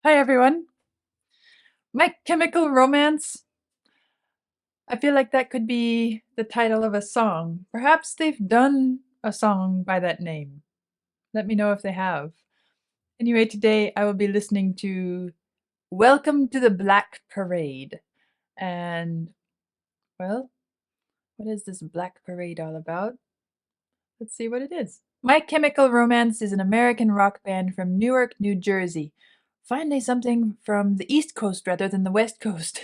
Hi, everyone. My Chemical Romance. I feel like that could be the title of a song. Perhaps they've done a song by that name. Let me know if they have. Anyway, today I will be listening to Welcome to the Black Parade. And, well, what is this Black Parade all about? Let's see what it is. My Chemical Romance is an American rock band from Newark, New Jersey. Finally, something from the East Coast rather than the West Coast.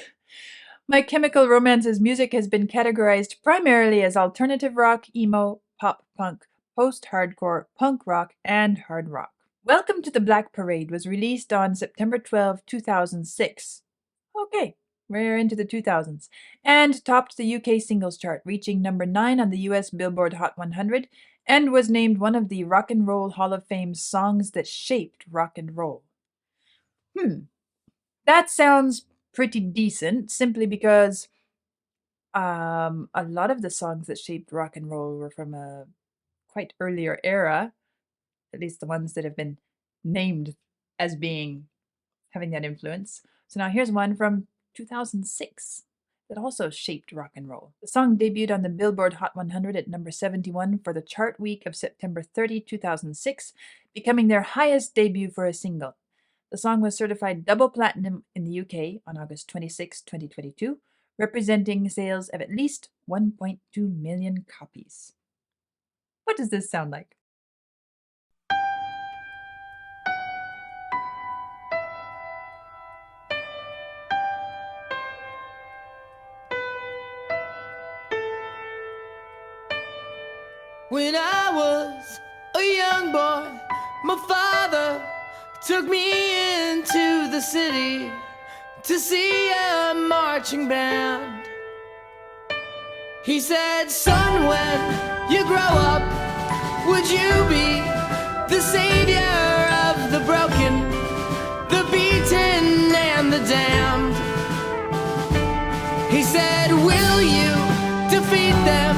My Chemical Romance's music has been categorized primarily as alternative rock, emo, pop punk, post hardcore, punk rock, and hard rock. Welcome to the Black Parade was released on September 12, 2006. Okay, we're into the 2000s. And topped the UK singles chart, reaching number 9 on the US Billboard Hot 100, and was named one of the Rock and Roll Hall of Fame's songs that shaped rock and roll. That sounds pretty decent, simply because a lot of the songs that shaped rock and roll were from a quite earlier era, at least the ones that have been named as being having that influence. So now here's one from 2006 that also shaped rock and roll. The song debuted on the Billboard Hot 100 at number 71 for the chart week of September 30, 2006, becoming their highest debut for a single. The song was certified double platinum in the UK on August 26, 2022, representing sales of at least 1.2 million copies. What does this sound like? When I was a young boy, my father took me into the city to see a marching band. He said, son, when you grow up, would you be the savior of the broken, the beaten, and the damned? He said, will you defeat them,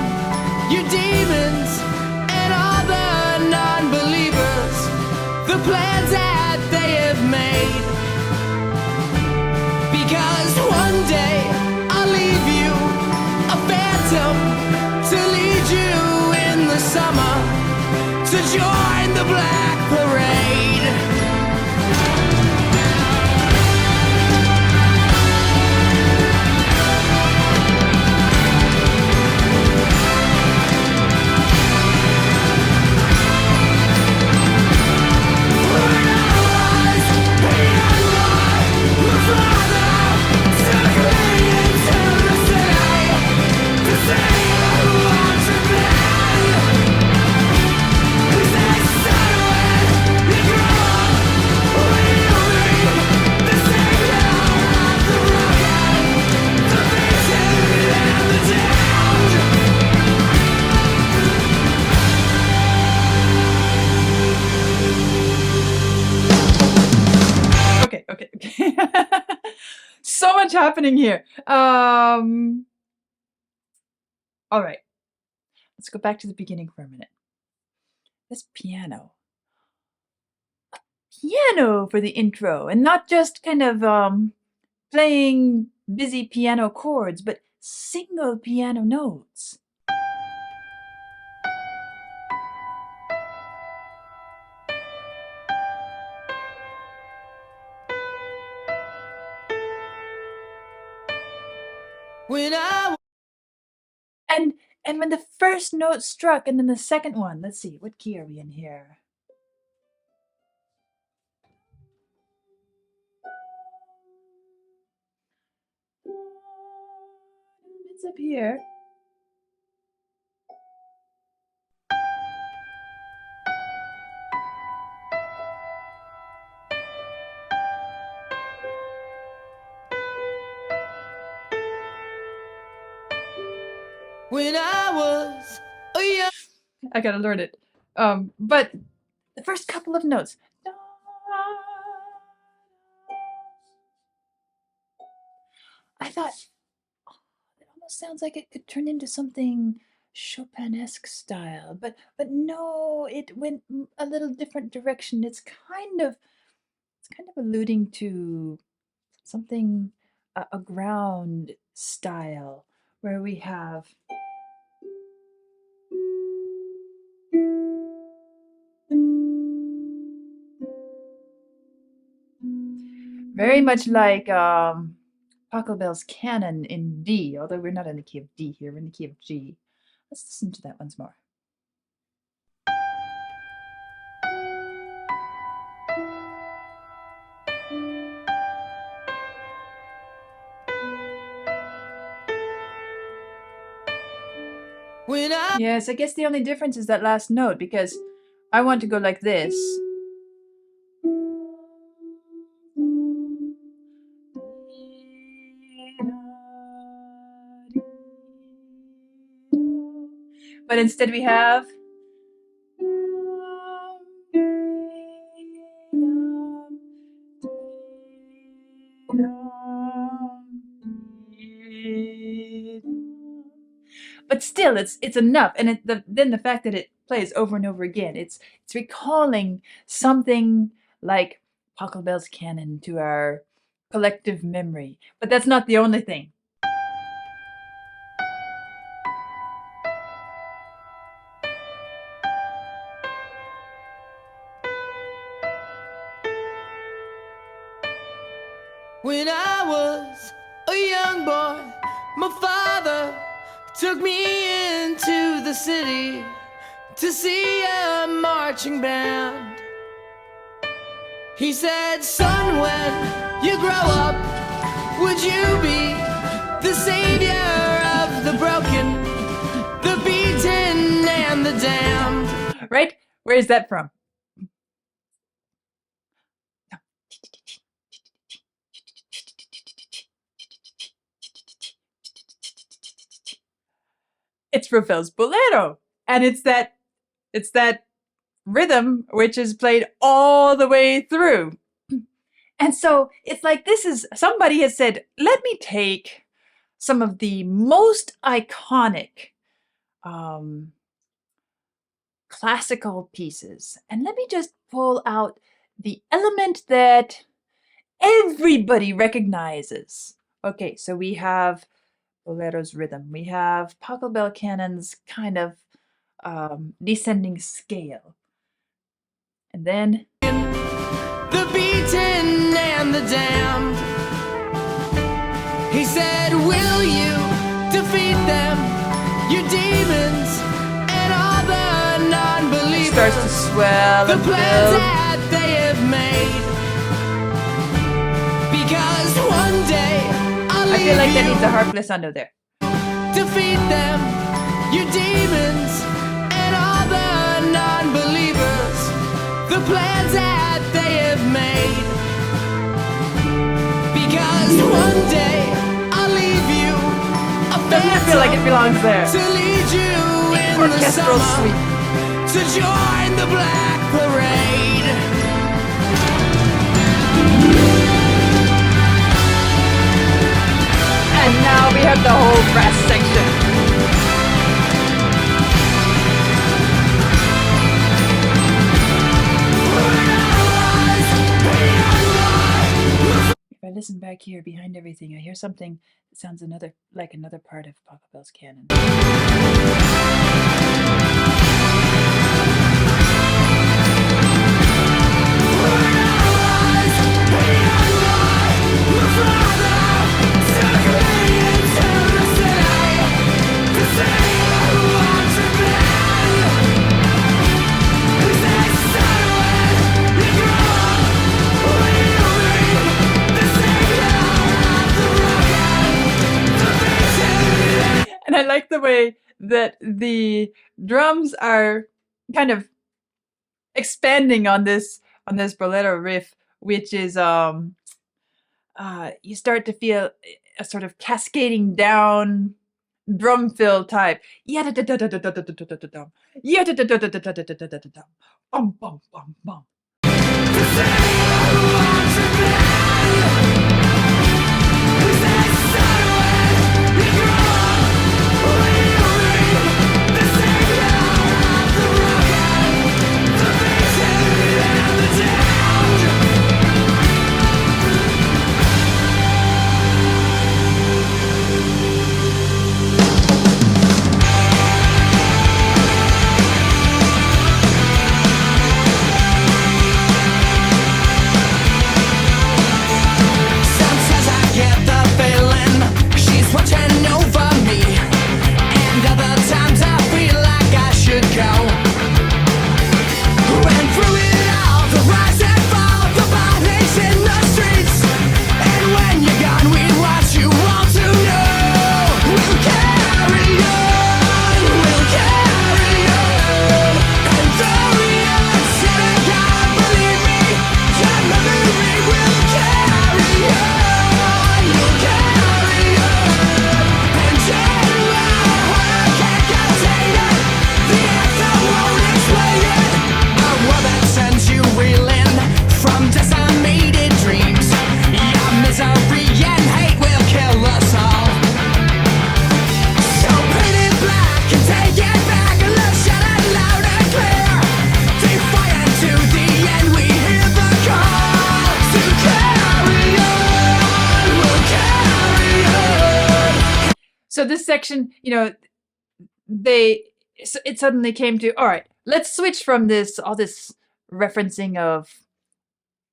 your demons, and all the non-believers, the plans that they have made? Because one day I'll leave you a phantom to lead you in the summer to join the Black Parade. Okay. So much happening here. All right. Let's go back to the beginning for a minute. This piano. Piano for the intro, and not just kind of playing busy piano chords, but single piano notes. When I And when the first note struck, and then the second one, let's see, what key are we in here? It's up here. when I was a young I gotta learn it. But the first couple of notes. I thought, oh, it almost sounds like it could turn into something Chopin-esque style, but no, it went a little different direction. It's kind of alluding to something, a ground style, where we have very much like Pachelbel's canon in D, although we're not in the key of D here, we're in the key of G. Let's listen to that once more. Yes, I guess the only difference is that last note, because I want to go like this. But instead we have but still it's enough, and then the fact that it plays over and over again, it's recalling something like Pachelbel's canon to our collective memory. But that's not the only thing. When I was a young boy, my father took me into the city to see a marching band. He said, son, when you grow up, would you be the savior of the broken, the beaten, and the damned? Right? Where is that from? It's Ravel's Bolero, and it's that rhythm which is played all the way through. And so it's like, this is, somebody has said, let me take some of the most iconic classical pieces, and let me just pull out the element that everybody recognizes. Okay, so we have Bolero's rhythm. We have Pachelbel canon's kind of descending scale. And then the beaten and the damned. He said, will you defeat them, your demons, and all the non-believers? Starts to swell the and plans build. that they have made. Because one day I'll I feel like that leave needs a harp glissando there. defeat them, your demons, and all the non-believers, the plans that they have made. Because one day I'll leave you a Doesn't it feel like it belongs there? to lead you in the Orchestral summer, suite. to join the Black Parade. And now we have the whole brass section. If I listen back here behind everything, I hear something that sounds like another part of Pachelbel's canon. And I like the way that the drums are kind of expanding on this bolero riff, which is you start to feel a sort of cascading down drum fill type. Yada-da-da-da-da-da-da-da-da-dum. Yada-da-da-da-da-da-da-da-da-dum. Bum bum bum bum. So this section, it suddenly came to, all right, let's switch from all this referencing of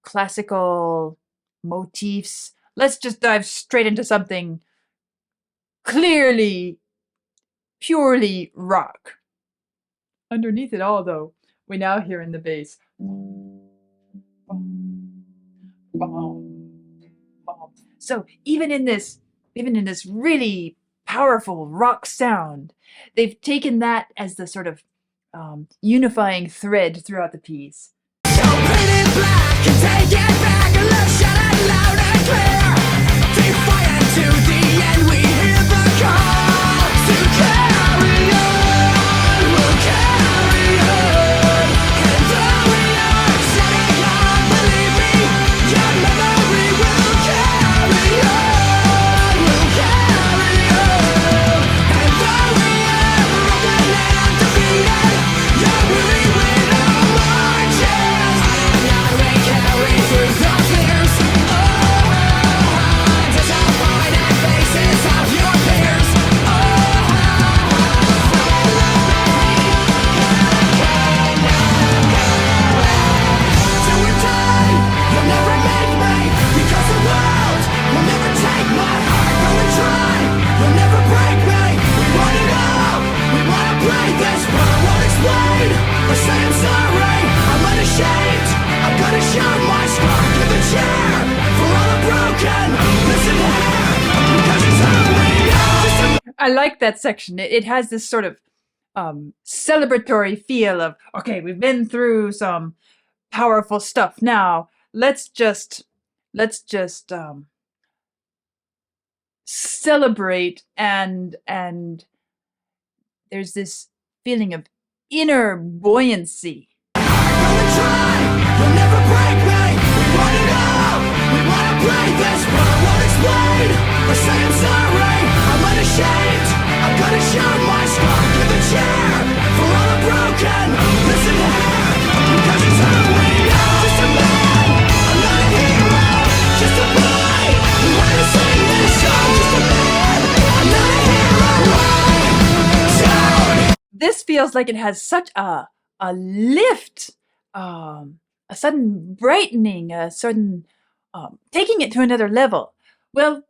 classical motifs. Let's just dive straight into something clearly, purely rock. Underneath it all, though, we now hear in the bass. So even in this really powerful rock sound, they've taken that as the sort of unifying thread throughout the piece. So paint it black and take it back and let's shout it loud and clear. Defiant to the end, we hear the call to carry on. We'll carry on. And though we are setting on, believe me, your memory will carry on. We'll carry on. And though we are broken and defeated, your memory will marches. Now we carry through the fears. Disappointed faces of your peers. Till we die, you'll never make me, because the world will never take my heart. Go and try, you'll never break me. We want it all, we wanna play this, but I won't explain or say I'm sorry. I'm unashamed, I'm gonna show my scar to the chair for all the broken. Listen here, because it's who we are. Just a I like that section. It has this sort of celebratory feel of, okay, we've been through some powerful stuff. Now let's just celebrate, and there's this feeling of inner buoyancy. Go and try, you'll never break me. We want it all, we wanna play this, but I won't explain or say I'm sorry. I'm unashamed, I'm gonna show my scar to the chair for all the broken. Listen here, because it's who we are. Just a man, I'm not a hero, just a boy who wanna sing this song. Just a man, I'm not a hero. This feels like it has such a lift, a sudden brightening, a sudden taking it to another level. Well,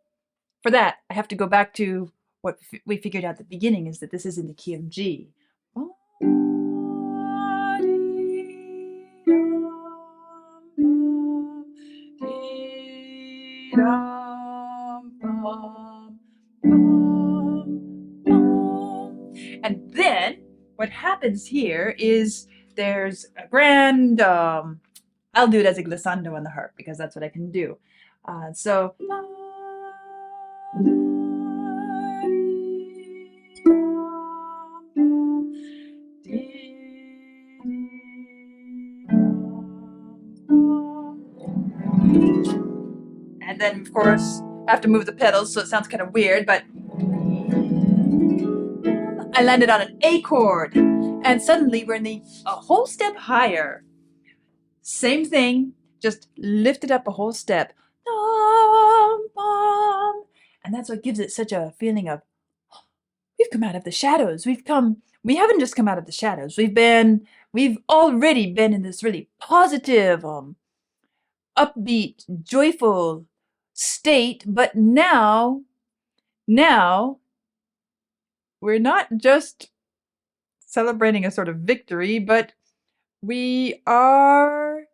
for that, I have to go back to what we figured out at the beginning, is that this is in the key of G. And then what happens here is there's a grand, I'll do it as a glissando on the harp because that's what I can do. So. And then, of course, I have to move the pedals, so it sounds kind of weird, but I landed on an A chord, and suddenly we're in a whole step higher. Same thing, just lifted up a whole step. And that's what gives it such a feeling of, we've come out of the shadows. We haven't just come out of the shadows. We've already been in this really positive, upbeat, joyful state, but now we're not just celebrating a sort of victory, but we are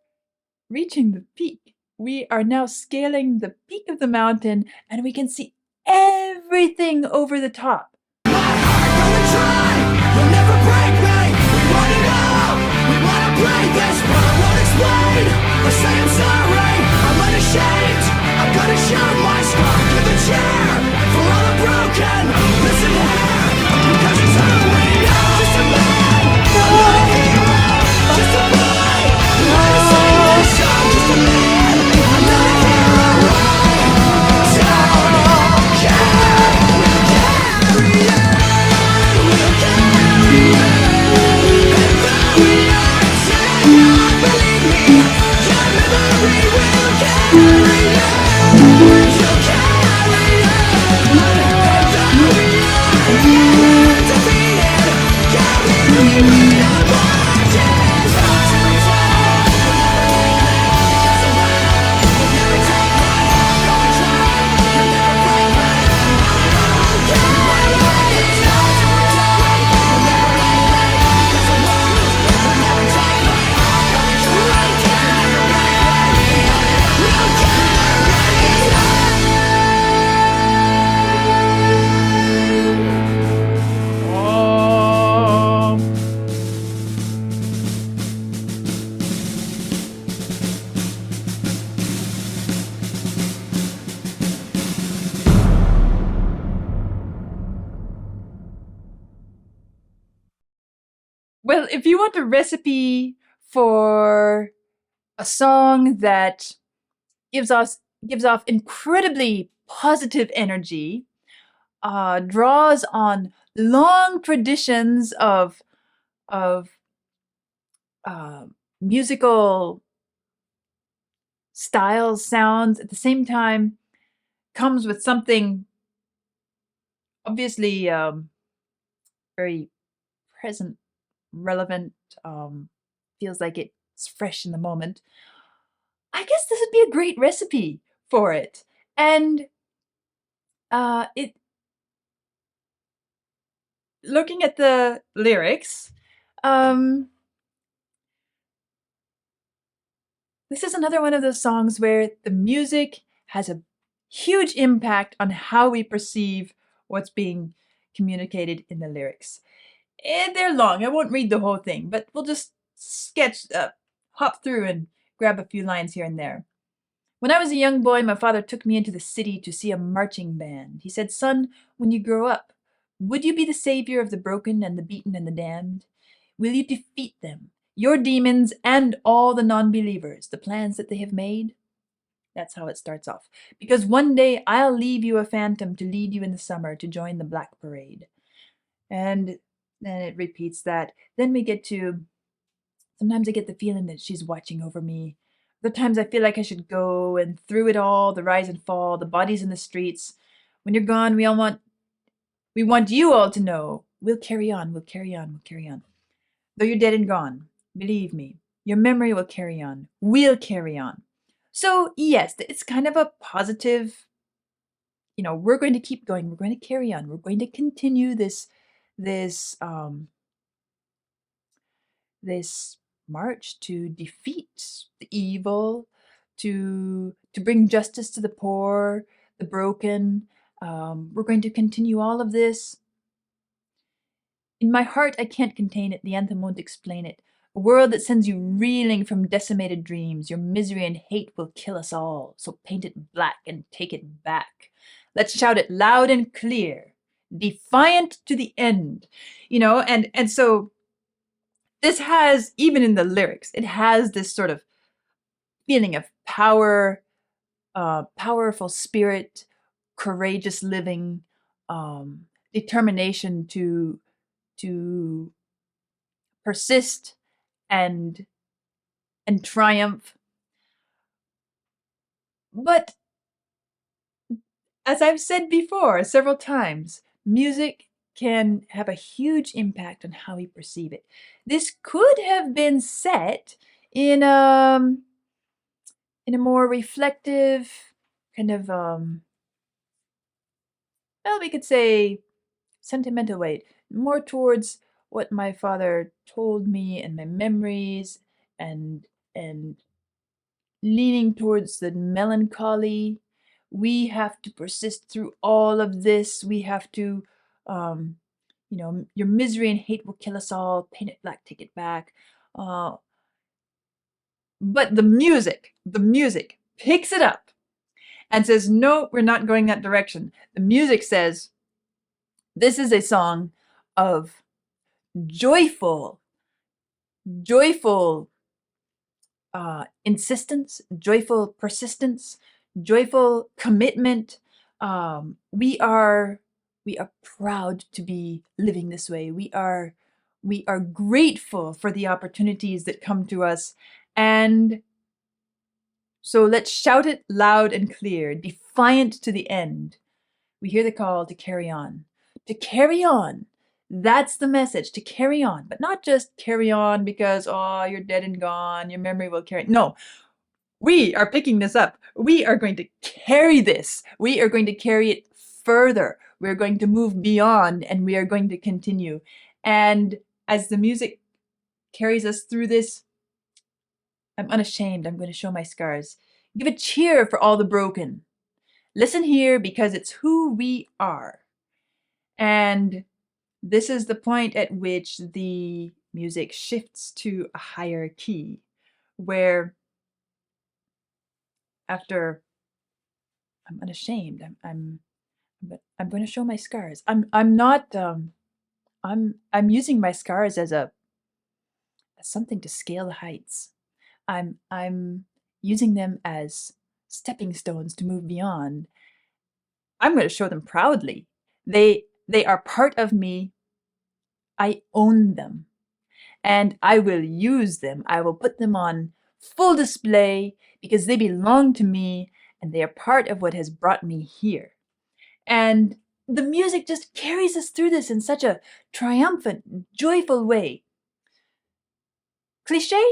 reaching the peak. We are now scaling the peak of the mountain, and we can see everything over the top. My heart, go and try, you'll never break me. We want it all, we wanna play this, but I won't explain or say I'm sorry. I'm unashamed, I'm gonna show my scar to the chair for all the broken. Listen here, because it's who we are. Just a man, I'm not a hero, just a boy who wanna sing this song. Just a man, I'm not a hero. Don't care, we'll carry on, we'll carry on. And though we are setting on, believe me, your memory will carry on. Well, if you want a recipe for a song that gives us gives off incredibly positive energy, draws on long traditions of uh, musical styles, sounds, at the same time comes with something obviously very present, relevant, feels like it's fresh in the moment. I guess this would be a great recipe for it. And it looking at the lyrics, um, this is another one of those songs where the music has a huge impact on how we perceive what's being communicated in the lyrics. And they're long. I won't read the whole thing, but we'll just hop through and grab a few lines here and there. When I was a young boy, my father took me into the city to see a marching band. He said, "Son, when you grow up, would you be the savior of the broken and the beaten and the damned? Will you defeat them, your demons and all the non-believers, the plans that they have made?" That's how it starts off. "Because one day I'll leave you a phantom to lead you in the summer to join the Black Parade." And then it repeats that. Then we get to, "Sometimes I get the feeling that she's watching over me. Other times I feel like I should go, and through it all, the rise and fall, the bodies in the streets. When you're gone, we want you all to know. We'll carry on, we'll carry on, we'll carry on. Though you're dead and gone, believe me, your memory will carry on. We'll carry on." So yes, it's kind of a positive, we're going to keep going, we're going to carry on, we're going to continue this this march to defeat the evil, to bring justice to the poor, the broken. We're going to continue all of this. In my heart, I can't contain it. The anthem won't explain it. A world that sends you reeling from decimated dreams. Your misery and hate will kill us all. So paint it black and take it back. Let's shout it loud and clear. Defiant to the end. And so this has, even in the lyrics, it has this sort of feeling of power, powerful spirit, courageous living, determination to persist and triumph. But as I've said before several times, music can have a huge impact on how we perceive it. This could have been set in in a more reflective kind of well, we could say sentimental way, more towards what my father told me and my memories, and and leaning towards the melancholy. We have to persist through all of this. We have to, um, your misery and hate will kill us all. Paint it black, take it back. Uh, but the music picks it up and says, "No, we're not going that direction." The music says, "This is a song of joyful, joyful insistence, joyful persistence, joyful commitment. We are proud to be living this way. We are grateful for the opportunities that come to us, and so let's shout it loud and clear, defiant to the end. We hear the call to carry on. To carry on. That's the message, to carry on. But not just carry on because, oh, you're dead and gone, your memory will carry. No, we are picking this up. We are going to carry this. We are going to carry it further. We're going to move beyond, and we are going to continue. And as the music carries us through this, I'm unashamed. I'm going to show my scars. Give a cheer for all the broken. Listen here, because it's who we are. And this is the point at which the music shifts to a higher key, where after I'm unashamed, I'm going to show my scars. I'm not I'm using my scars as a as something to scale the heights. I'm using them as stepping stones to move beyond. I'm going to show them proudly. They are part of me. I own them, and I will use them. I will put them on full display because they belong to me and they are part of what has brought me here. And the music just carries us through this in such a triumphant, joyful way. Cliche?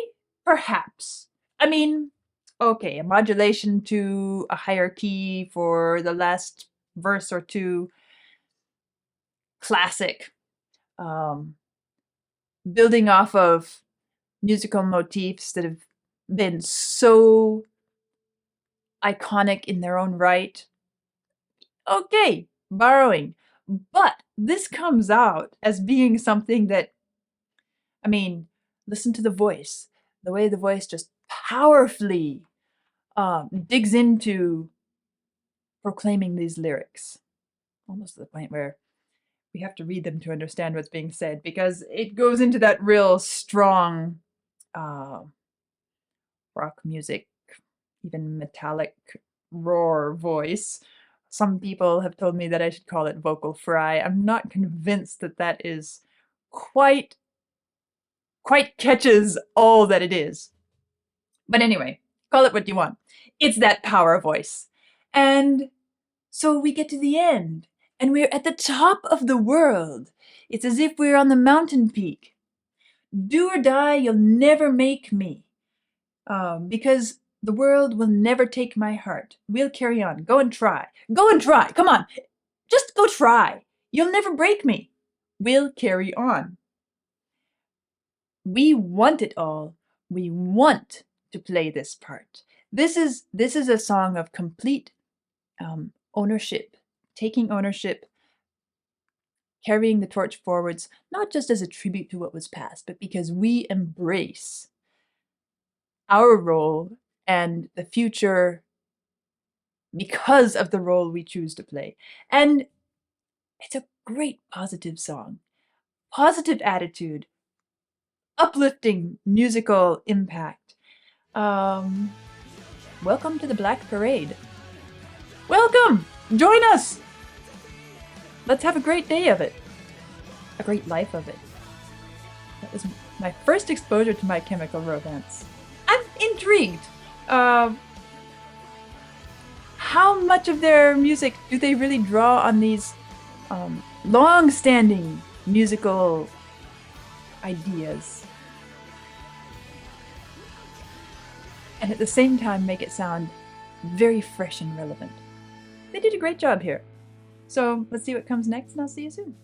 Perhaps. I mean, okay, a modulation to a higher key for the last verse or two. Classic. Building off of musical motifs that have been so iconic in their own right. Okay, borrowing. But this comes out as being something that, I mean, listen to the voice. The way the voice just powerfully digs into proclaiming these lyrics. Almost to the point where we have to read them to understand what's being said, because it goes into that real strong rock music, even metallic roar voice. Some people have told me that I should call it vocal fry. I'm not convinced that that is quite catches all that it is. But anyway, call it what you want. It's that power voice. And so we get to the end, and we're at the top of the world. It's as if we're on the mountain peak. Do or die, you'll never make me. Because the world will never take my heart. We'll carry on. Go and try. Go and try. Come on. Just go try. You'll never break me. We'll carry on. We want it all. We want to play this part. This is a song of complete ownership, taking ownership, carrying the torch forwards, not just as a tribute to what was past, but because we embrace our role and the future because of the role we choose to play. And it's a great positive song. Positive attitude, uplifting musical impact. Welcome to the Black Parade. Welcome! Join us! Let's have a great day of it. A great life of it. That was my first exposure to My Chemical Romance. I'm intrigued. How much of their music do they really draw on these long-standing musical ideas? And at the same time make it sound very fresh and relevant. They did a great job here. So let's see what comes next, and I'll see you soon.